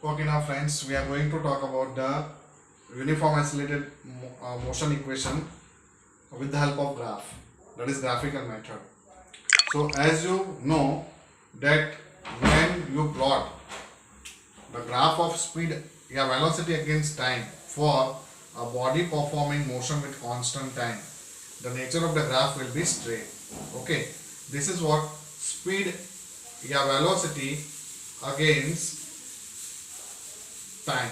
Okay, now friends, we are going to talk about the uniform isolated motion equation with the help of graph, that is graphical method. So as you know that when you plot the graph of speed, velocity against time for a body performing motion with constant time, the nature of the graph will be straight. Okay, this is what speed, velocity against time,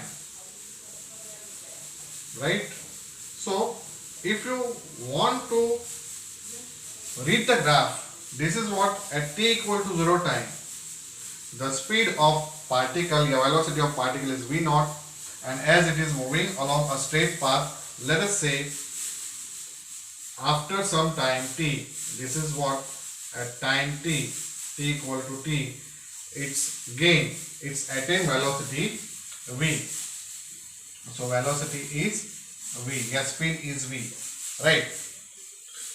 right? So if you want to read the graph, this is what at t equal to 0 time, the speed of particle, the velocity of particle is v naught, and as it is moving along a straight path, let us say after some time t, this is what at time t, t equal to t, its gain, its attained velocity v. So velocity is v, speed is v, right?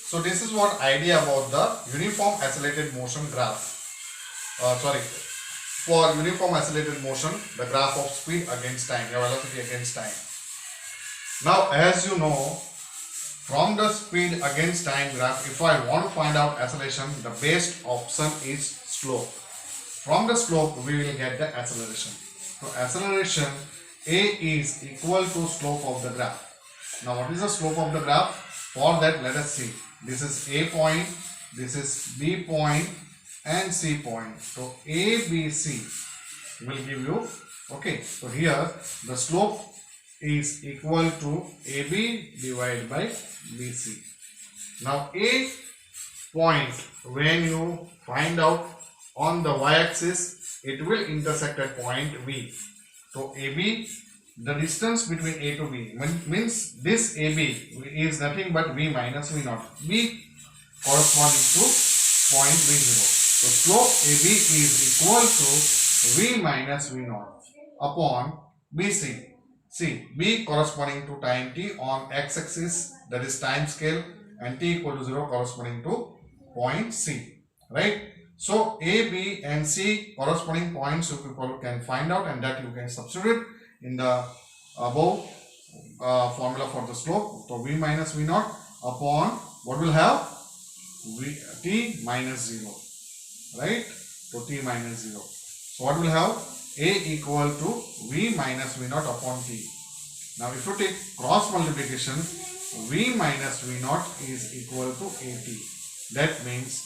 So this is what idea about the uniform accelerated motion graph. For uniform accelerated motion, the graph of speed against time, velocity against time. Now as you know, from the speed against time graph, if I want to find out acceleration, the best option is slope. From the slope we will get the acceleration. So acceleration a is equal to slope of the graph. Now what is the slope of the graph? For that let us see. This is A point, this is B point and C point. So A, B, C will give you, okay, so here the slope is equal to AB divided by BC. Now A point, when you find out on the y-axis, it will intersect at point V. So AB, the distance between A to B means this AB is nothing but V minus V naught. B corresponding to point V0. So slope AB is equal to V minus V naught upon BC. See, B corresponding to time t on x-axis, that is time scale, and t equal to 0 corresponding to point C, right? So A, B and C corresponding points you people can find out, and that you can substitute in the above formula for the slope. So V minus V naught upon what will have t minus 0, right? So t minus 0. So what will have A equal to V minus V naught upon t. Now if you take cross multiplication, V minus V naught is equal to AT. That means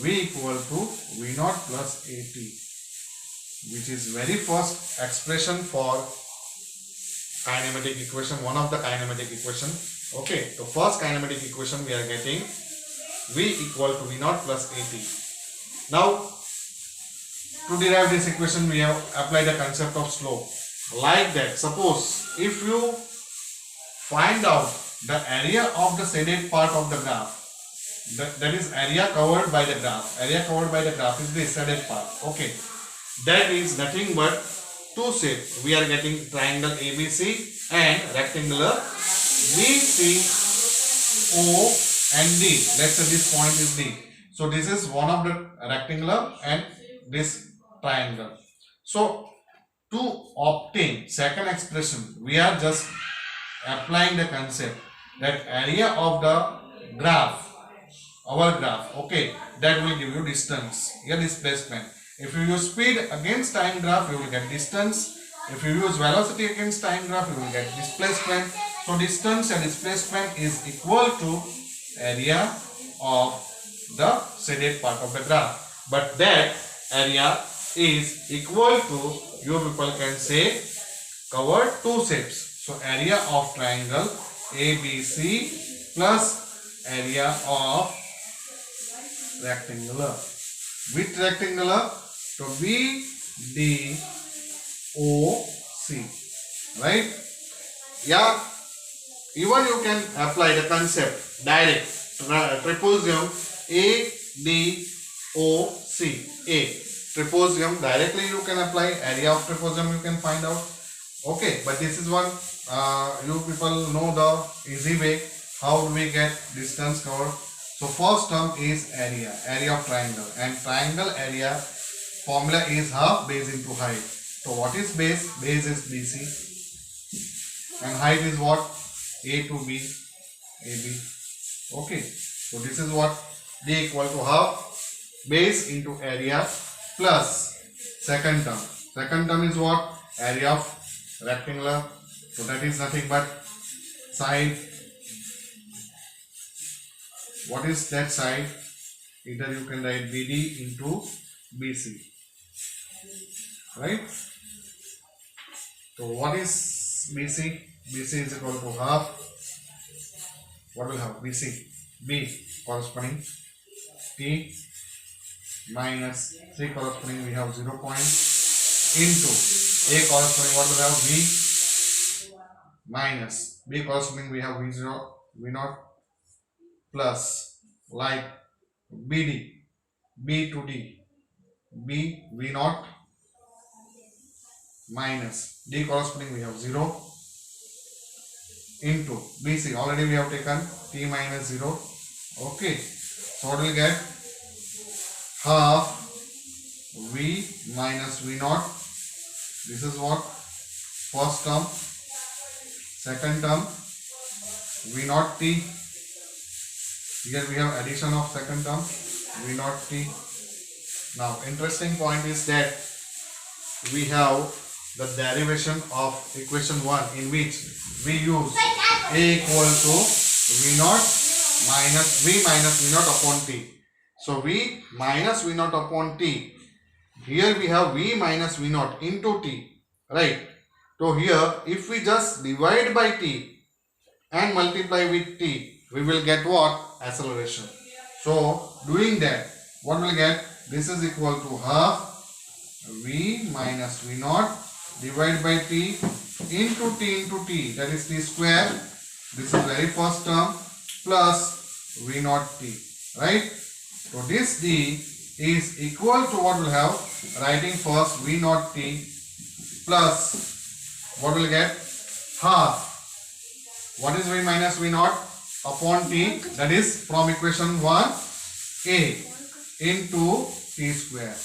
V equal to V naught plus AT, which is very first expression for kinematic equation, one of the kinematic equation. Okay, the first kinematic equation we are getting V equal to V naught plus AT. Now to derive this equation we have applied the concept of slope. Like that, suppose if you find out the area of the shaded part of the graph, that is area covered by the graph. Area covered by the graph is the shaded part. Okay, that is nothing but two shapes. We are getting triangle ABC and rectangular BCO and D. Let's say this point is D. So this is one of the rectangular and this triangle. So to obtain second expression, we are just applying the concept that area of the graph, our graph, okay, that will give you distance, your displacement. If you use speed against time graph, you will get distance. If you use velocity against time graph, you will get displacement. So distance and displacement is equal to area of the shaded part of the graph. But that area is equal to, you people can say, covered two shapes. So area of triangle ABC plus area of rectangular. With rectangular, to BDOC, right? Yeah, even you can apply the concept direct, trapezium ADOC, trapezium, directly you can apply, area of trapezium you can find out. Okay, but this is one you people know the easy way. How do we get distance covered? So first term is area of triangle, and triangle area formula is half base into height. So what is base? Base is BC. And height is what? A to B, AB. Okay. So this is what? D equal to half base into area plus second term. Second term is what? Area of rectangular. So that is nothing but side. What is that side? Either you can write BD into BC. Right? So what is BC? BC is equal to half. What will have? BC. B corresponding T minus C corresponding we have 0 point into A corresponding what will have V minus B corresponding we have V0 V0 plus like BD B to D B V0 minus D corresponding we have 0 into BC already we have taken T minus 0. Okay, so what will get? Half V minus V0. This is what? First term. Second term V0 T. Here we have addition of second term V0 T. Now interesting point is that we have the derivation of equation 1 in which we use A equal to V0 minus V minus V0 upon T. So V minus V0 upon T. Here we have V minus V0 into T. Right. So here if we just divide by T and multiply with T, we will get what? Acceleration. So doing that, what will get? This is equal to half V minus V0 divided by T into T, that is T square. This is very first term plus V0 T, right? So this D is equal to what will have? Writing first V0 T plus what will get? Half. What is V minus V0 upon T? That is from equation 1 A into T square.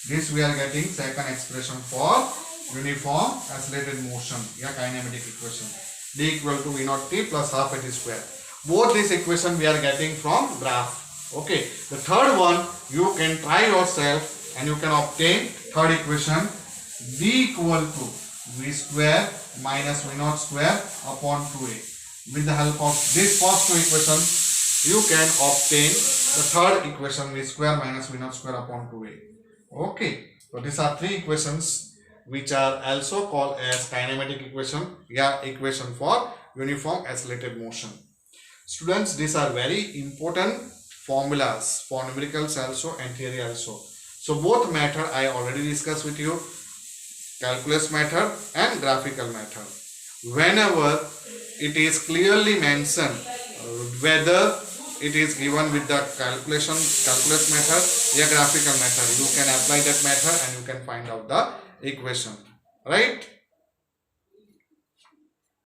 This we are getting second expression for uniform accelerated motion, kinematic equation. D equal to V0 T plus half a T square. Both this equation we are getting from graph. Okay. The third one you can try yourself and you can obtain third equation. D equal to V square minus V0 square upon 2A. With the help of this first two equations, you can obtain the third equation V square minus V0 square upon 2A. Okay. So these are three equations which are also called as kinematic equation, equation for uniform accelerated motion. Students, these are very important formulas for numericals also and theory also. So both method I already discussed with you, calculus method and graphical method. Whenever it is clearly mentioned whether it is given with the calculus method or graphical method, you can apply that method and you can find out the equation, right?